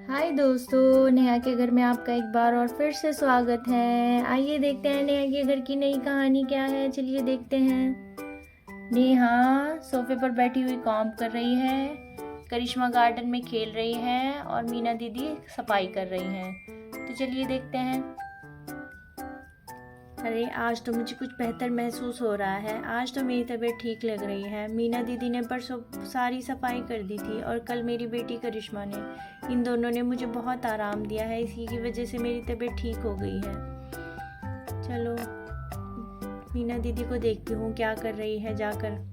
हाय दोस्तों, नेहा के घर में आपका एक बार और फिर से स्वागत है। आइए देखते हैं नेहा के घर की नई कहानी क्या है। चलिए देखते हैं। नेहा सोफे पर बैठी हुई काम कर रही है, करिश्मा गार्डन में खेल रही है और मीना दीदी सफाई कर रही हैं। तो चलिए देखते हैं। अरे आज तो मुझे कुछ बेहतर महसूस हो रहा है। आज तो मेरी तबीयत ठीक लग रही है। मीना दीदी ने परसों सारी सफाई कर दी थी और कल मेरी बेटी करिश्मा ने। इन दोनों ने मुझे बहुत आराम दिया है। इसी की वजह से मेरी तबीयत ठीक हो गई है। चलो मीना दीदी को देखती हूँ क्या कर रही है जाकर।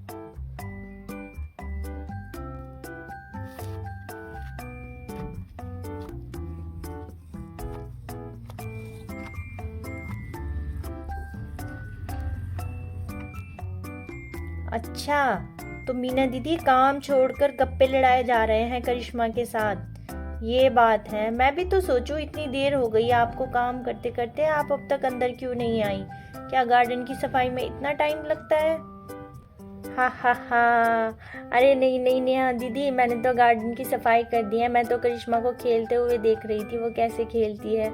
अच्छा, तो मीना दीदी काम छोड़कर गप्पे लड़ाए जा रहे हैं करिश्मा के साथ। ये बात है। मैं भी तो सोचूं इतनी देर हो गई आपको काम करते करते, आप अब तक अंदर क्यों नहीं आई? क्या गार्डन की सफाई में इतना टाइम लगता है? हा हा हा। अरे नहीं नहीं नेहा दीदी, मैंने तो गार्डन की सफाई कर दी है। मैं तो करिश्मा को खेलते हुए देख रही थी, वो कैसे खेलती है।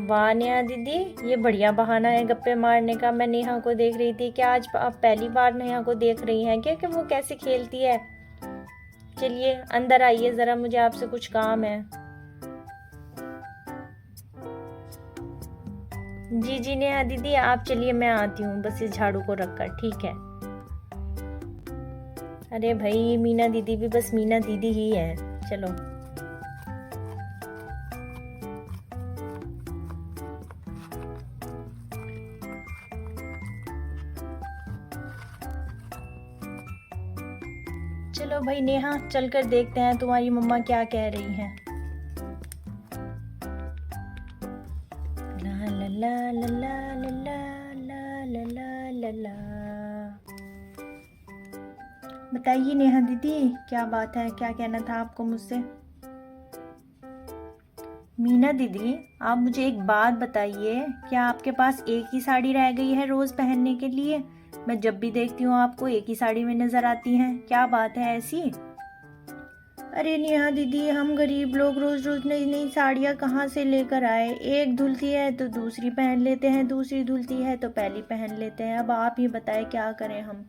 वाह नेहा दीदी, ये बढ़िया बहाना है गप्पे मारने का। मैं नेहा को देख रही थी। क्या आज आप पहली बार नेहा को देख रही हैं क्या कि वो कैसे खेलती है? चलिए अंदर आइए ज़रा, मुझे आपसे कुछ काम है। जी जी नेहा दीदी, आप चलिए, मैं आती हूँ बस इस झाड़ू को रखकर। ठीक है। अरे भाई मीना दीदी भी बस मीना दीदी ही है। चलो। चलो भाई नेहा, चलकर देखते हैं तुम्हारी मम्मा क्या कह रही हैं। ला ला ला ला ला ला ला ला ला ला। बताइए नेहा दीदी, क्या बात है? क्या कहना था आपको मुझसे? मीना दीदी, आप मुझे एक बात बताइए, क्या आपके पास एक ही साड़ी रह गई है रोज पहनने के लिए? मैं जब भी देखती हूँ आपको एक ही साड़ी में नजर आती हैं। क्या बात है ऐसी? अरे नेहा दीदी, हम गरीब लोग रोज रोज नई नई साड़ियाँ कहाँ से लेकर आए? एक धुलती है तो दूसरी पहन लेते हैं, दूसरी धुलती है तो पहली पहन लेते हैं। अब आप ही बताएं क्या करें हम?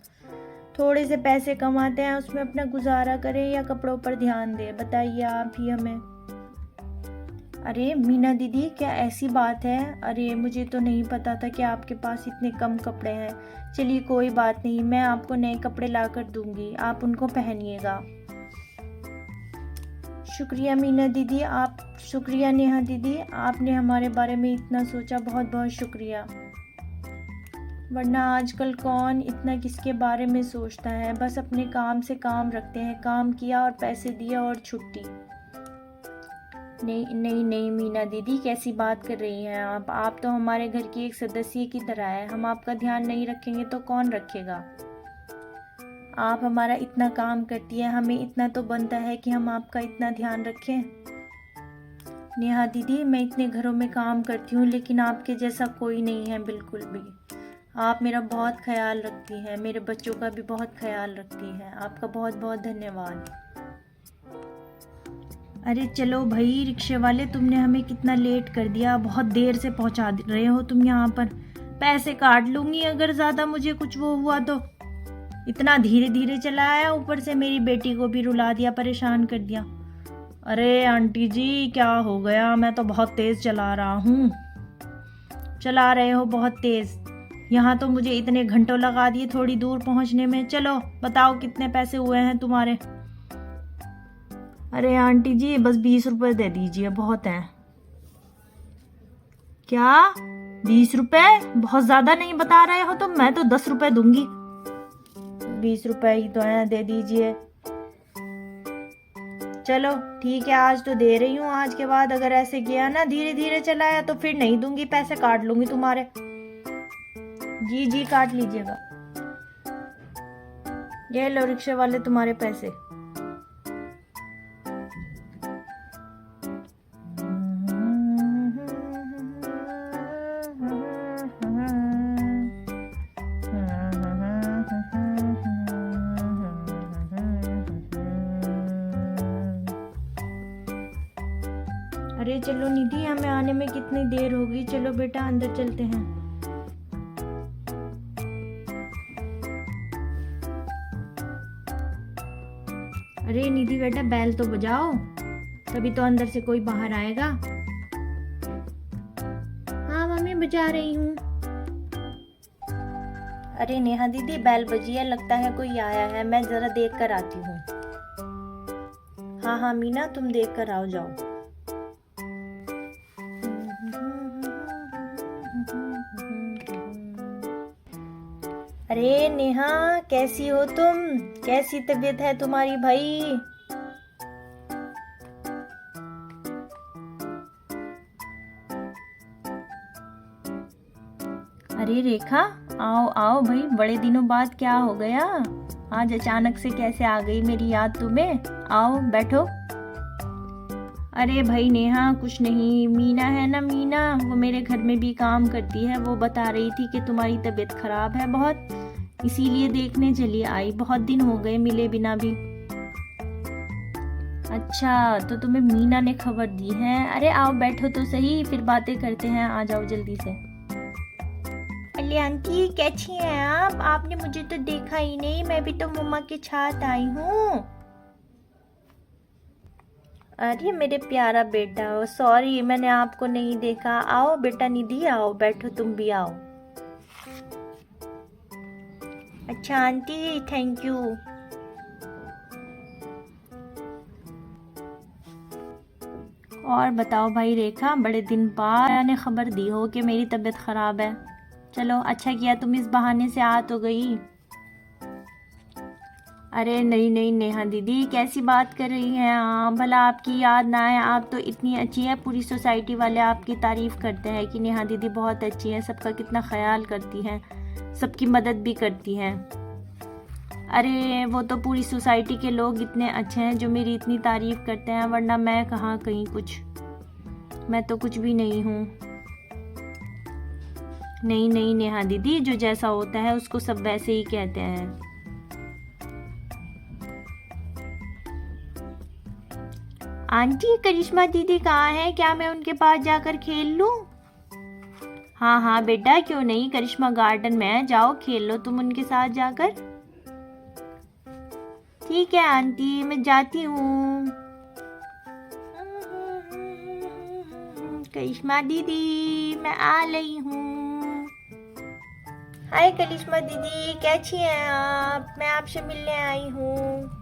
थोड़े से पैसे कमाते हैं, उसमें अपना गुजारा करें या कपड़ों पर ध्यान दें? बताइए आप ही हमें। अरे मीना दीदी, क्या ऐसी बात है? अरे मुझे तो नहीं पता था कि आपके पास इतने कम कपड़े हैं। चलिए कोई बात नहीं, मैं आपको नए कपड़े ला कर दूंगी, आप उनको पहनिएगा। शुक्रिया मीना दीदी, आप शुक्रिया नेहा दीदी, आपने हमारे बारे में इतना सोचा, बहुत बहुत शुक्रिया। वरना आजकल कौन इतना किसके बारे में सोचता है। बस अपने काम से काम रखते हैं, काम किया और पैसे दिए और छुट्टी। नहीं नहीं नहीं मीना दीदी, कैसी बात कर रही हैं आप तो हमारे घर की एक सदस्य की तरह है। हम आपका ध्यान नहीं रखेंगे तो कौन रखेगा? आप हमारा इतना काम करती है, हमें इतना तो बनता है कि हम आपका इतना ध्यान रखें। नेहा दीदी, मैं इतने घरों में काम करती हूँ लेकिन आपके जैसा कोई नहीं है बिल्कुल भी। आप मेरा बहुत ख्याल रखती हैं, मेरे बच्चों का भी बहुत ख्याल रखती हैं। आपका बहुत बहुत धन्यवाद। अरे चलो भाई रिक्शे वाले, तुमने हमें कितना लेट कर दिया। बहुत देर से पहुंचा रहे हो तुम यहाँ पर। पैसे काट लूंगी अगर ज़्यादा मुझे कुछ वो हुआ तो। इतना धीरे धीरे चलाया, ऊपर से मेरी बेटी को भी रुला दिया, परेशान कर दिया। अरे आंटी जी क्या हो गया? मैं तो बहुत तेज़ चला रहा हूँ। चला रहे हो बहुत तेज़? यहाँ तो मुझे इतने घंटों लगा दिए थोड़ी दूर पहुँचने में। चलो बताओ कितने पैसे हुए हैं तुम्हारे? अरे आंटी जी बस 20 रुपए दे दीजिए, बहुत हैं। क्या 20 रुपए? बहुत ज्यादा नहीं बता रहे हो तुम? मैं तो 10 रुपए दूंगी। 20 रुपए ही तो हैं, दे दीजिए। चलो ठीक है, आज तो दे रही हूँ। आज के बाद अगर ऐसे किया ना, धीरे धीरे चलाया, तो फिर नहीं दूंगी, पैसे काट लूंगी तुम्हारे। जी जी काट लीजिएगा। ये लो रिक्शे वाले तुम्हारे पैसे। अरे चलो निधि, हमें आने में कितनी देर होगी, चलो बेटा अंदर चलते हैं। अरे निधि बेटा, बैल तो बजाओ, तभी तो अंदर से कोई बाहर आएगा। हाँ मम्मी, बजा रही हूँ। अरे नेहा दीदी, बैल बजी है, लगता है कोई आया है, मैं जरा देख कर आती हूँ। हाँ हाँ मीना, तुम देख कर आओ, जाओ। अरे नेहा, कैसी हो तुम? कैसी तबीयत है तुम्हारी भाई? अरे रेखा, आओ आओ भाई, बड़े दिनों बाद क्या हो गया? आज अचानक से कैसे आ गई मेरी याद तुम्हें? आओ बैठो। अरे भाई नेहा, कुछ नहीं, मीना है ना, मीना, वो मेरे घर में भी काम करती है, वो बता रही थी कि तुम्हारी तबीयत खराब है बहुत, इसीलिए देखने चली आई, बहुत दिन हो गए मिले बिना भी। अच्छा, तो तुम्हें मीना ने खबर दी है? अरे आओ बैठो तो सही, फिर बातें करते हैं, आ जाओ जल्दी से। अरे आंटी, कैसी हैं आप? आपने मुझे तो देखा ही नहीं, मैं भी तो मम्मा के साथ आई हूँ। अरे मेरे प्यारा बेटा, सॉरी मैंने आपको नहीं देखा। आओ बेटा निधि, आओ बैठो, तुम भी आओ। अच्छा आंटी, थैंक यू। और बताओ भाई रेखा, बड़े दिन बाद मैंने खबर दी हो कि मेरी तबीयत खराब है। चलो अच्छा किया, तुम इस बहाने से आ तो गई। अरे नहीं नहीं नेहा दीदी, कैसी बात कर रही हैं आप? भला आपकी याद ना आए? आप तो इतनी अच्छी है, पूरी सोसाइटी वाले आपकी तारीफ करते हैं कि नेहा दीदी बहुत अच्छी है, सबका कितना ख्याल करती हैं, सबकी मदद भी करती हैं। अरे वो तो पूरी सोसाइटी के लोग इतने अच्छे हैं जो मेरी इतनी तारीफ करते हैं, वरना मैं कहाँ कहीं कुछ, मैं तो कुछ भी नहीं हूँ। नहीं नहीं नेहा दीदी, जो जैसा होता है उसको सब वैसे ही कहते हैं। आंटी, करिश्मा दीदी कहाँ है? क्या मैं उनके पास जाकर खेल लूं? हाँ हाँ बेटा, क्यों नहीं, करिश्मा गार्डन में है, जाओ खेल लो तुम उनके साथ जाकर। ठीक है आंटी, मैं जाती हूँ। करिश्मा दीदी, मैं आ रही हूँ। हाय करिश्मा दीदी, कैसी हैं आप? मैं आपसे मिलने आई हूँ।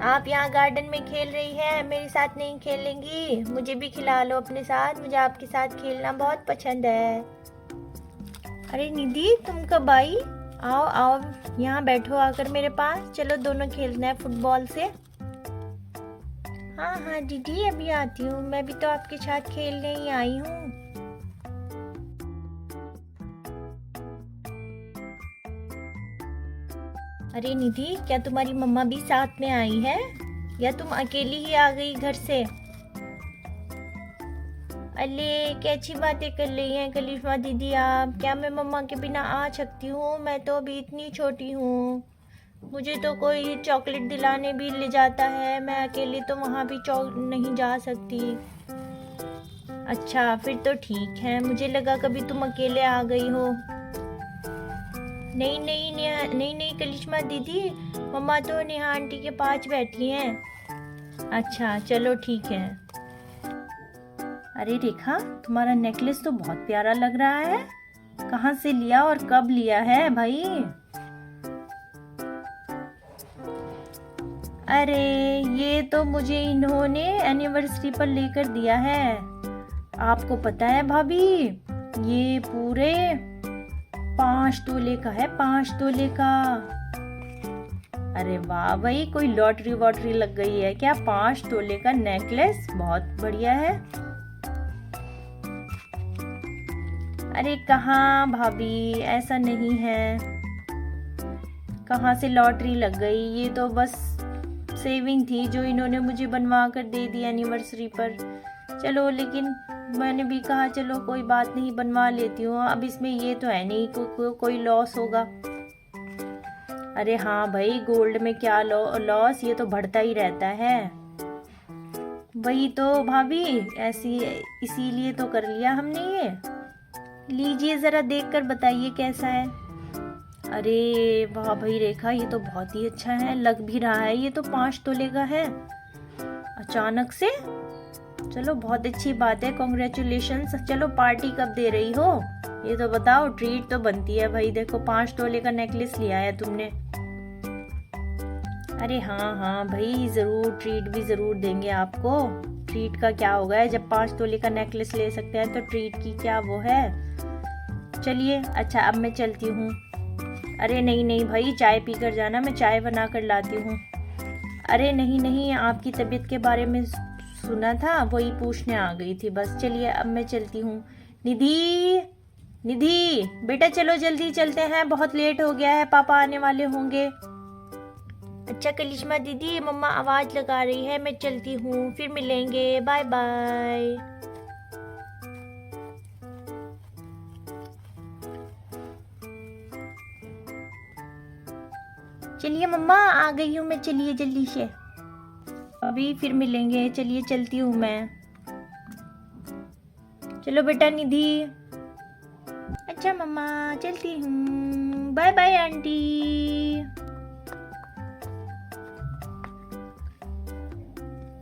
आप यहाँ गार्डन में खेल रही हैं, मेरे साथ नहीं खेलेंगी? मुझे भी खिला लो अपने साथ, मुझे आपके साथ खेलना बहुत पसंद है। अरे निधि, तुम कब आई? आओ आओ, यहाँ बैठो आकर मेरे पास, चलो दोनों खेलना है फुटबॉल से। हाँ हाँ दीदी, अभी आती हूँ, मैं भी तो आपके साथ खेलने ही आई हूँ। अरे निधि, क्या तुम्हारी मम्मा भी साथ में आई है, या तुम अकेली ही आ गई घर से? अरे कैसी बातें कर रही हैं करिश्मा दीदी आप? क्या मैं मम्मा के बिना आ सकती हूँ? मैं तो अभी इतनी छोटी हूँ, मुझे तो कोई चॉकलेट दिलाने भी ले जाता है, मैं अकेली तो वहाँ भी नहीं जा सकती। अच्छा फिर तो ठीक है, मुझे लगा कभी तुम अकेले आ गई हो। नहीं नहीं नहीं नहीं करिश्मा दीदी, मम्मा तो नेहा आंटी के पास बैठी हैं। अच्छा चलो ठीक है। अरे रेखा, तुम्हारा नेकलेस तो बहुत प्यारा लग रहा है, कहाँ से लिया और कब लिया है भाई? अरे ये तो मुझे इन्होंने एनिवर्सरी पर लेकर दिया है। आपको पता है भाभी, ये पूरे 5 तोले का है, 5 तोले का। अरे वाह भाई, कोई लॉटरी वॉटरी लग गई है क्या? 5 तोले का नेकलेस, बहुत बढ़िया है। अरे कहाँ भाभी, ऐसा नहीं है, कहाँ से लॉटरी लग गई, ये तो बस सेविंग थी जो इन्होंने मुझे बनवा कर दे दी एनिवर्सरी पर। चलो, लेकिन मैंने भी कहा चलो कोई बात नहीं, बनवा लेती हूँ, अब इसमें ये तो है नहीं कोई लॉस होगा। अरे हाँ भाई, गोल्ड में क्या लॉस, ये तो बढ़ता ही रहता है। वही तो भाभी, ऐसी इसीलिए तो कर लिया हमने ये। लीजिए ज़रा देख कर बताइए कैसा है। अरे वाह भाई रेखा, ये तो बहुत ही अच्छा है, लग भी रहा है ये तो 5 तोले का है अचानक से। चलो बहुत अच्छी बात है, कॉन्ग्रेचुलेशंस। चलो पार्टी कब दे रही हो ये तो बताओ, ट्रीट तो बनती है भाई। देखो 5 तोले का नेकलेस लिया है तुमने। अरे हाँ हाँ भाई, ज़रूर ट्रीट भी ज़रूर देंगे आपको। ट्रीट का क्या होगा है, जब 5 तोले का नेकलेस ले सकते हैं तो ट्रीट की क्या वो है। चलिए अच्छा अब मैं चलती हूँ। अरे नहीं नहीं भाई, चाय पी कर जाना, मैं चाय बना कर लाती हूँ। अरे नहीं नहीं, आपकी तबीयत के बारे में सुना था, वही पूछने आ गई थी बस। चलिए अब मैं चलती हूँ। निधि, निधि बेटा चलो जल्दी चलते हैं, बहुत लेट हो गया है, पापा आने वाले होंगे। अच्छा करिश्मा दीदी, मम्मा आवाज लगा रही है, मैं चलती हूँ, फिर मिलेंगे, बाय बाय। चलिए मम्मा आ गई हूँ मैं, चलिए जल्दी से, अभी फिर मिलेंगे। चलिए चलती हूँ मैं। चलो बेटा निधि। अच्छा मम्मा चलती हूँ, बाय बाय आंटी।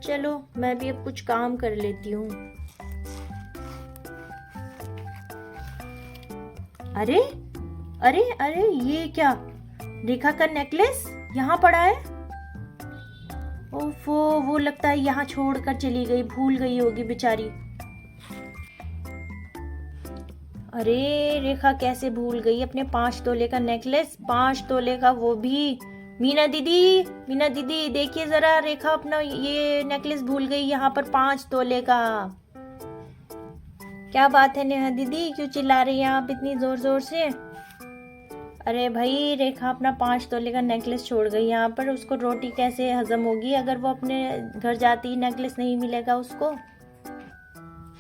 चलो मैं भी अब कुछ काम कर लेती हूँ। अरे अरे अरे, ये क्या, रेखा का नेकलेस यहाँ पड़ा है। ओफो, वो लगता है यहाँ छोड़कर चली गई, भूल गई होगी बेचारी। अरे रेखा कैसे भूल गई अपने 5 तोले का नेकलेस, 5 तोले का वो भी। मीना दीदी, मीना दीदी देखिए जरा, रेखा अपना ये नेकलेस भूल गई यहाँ पर 5 तोले का। क्या बात है नेहा दीदी, क्यों चिल्ला रही हैं आप इतनी जोर जोर से। अरे भाई रेखा अपना 5 तोले का नेकलेस छोड़ गई यहाँ पर, उसको रोटी कैसे हजम होगी अगर वो अपने घर जाती ही नेकलेस नहीं मिलेगा उसको।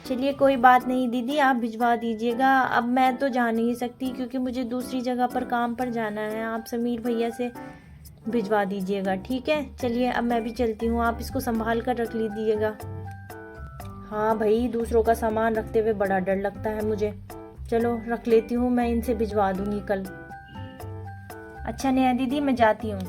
चलिए कोई बात नहीं दीदी, आप भिजवा दीजिएगा। अब मैं तो जा नहीं सकती क्योंकि मुझे दूसरी जगह पर काम पर जाना है, आप समीर भैया से भिजवा दीजिएगा, ठीक है। चलिए अब मैं भी चलती हूँ, आप इसको संभाल कर रख लीजिएगा। हाँ भाई, दूसरों का सामान रखते हुए बड़ा डर लगता है मुझे। चलो रख लेती हूँ, मैं इनसे भिजवा दूंगी कल। अच्छा नेहा दीदी मैं जाती हूँ।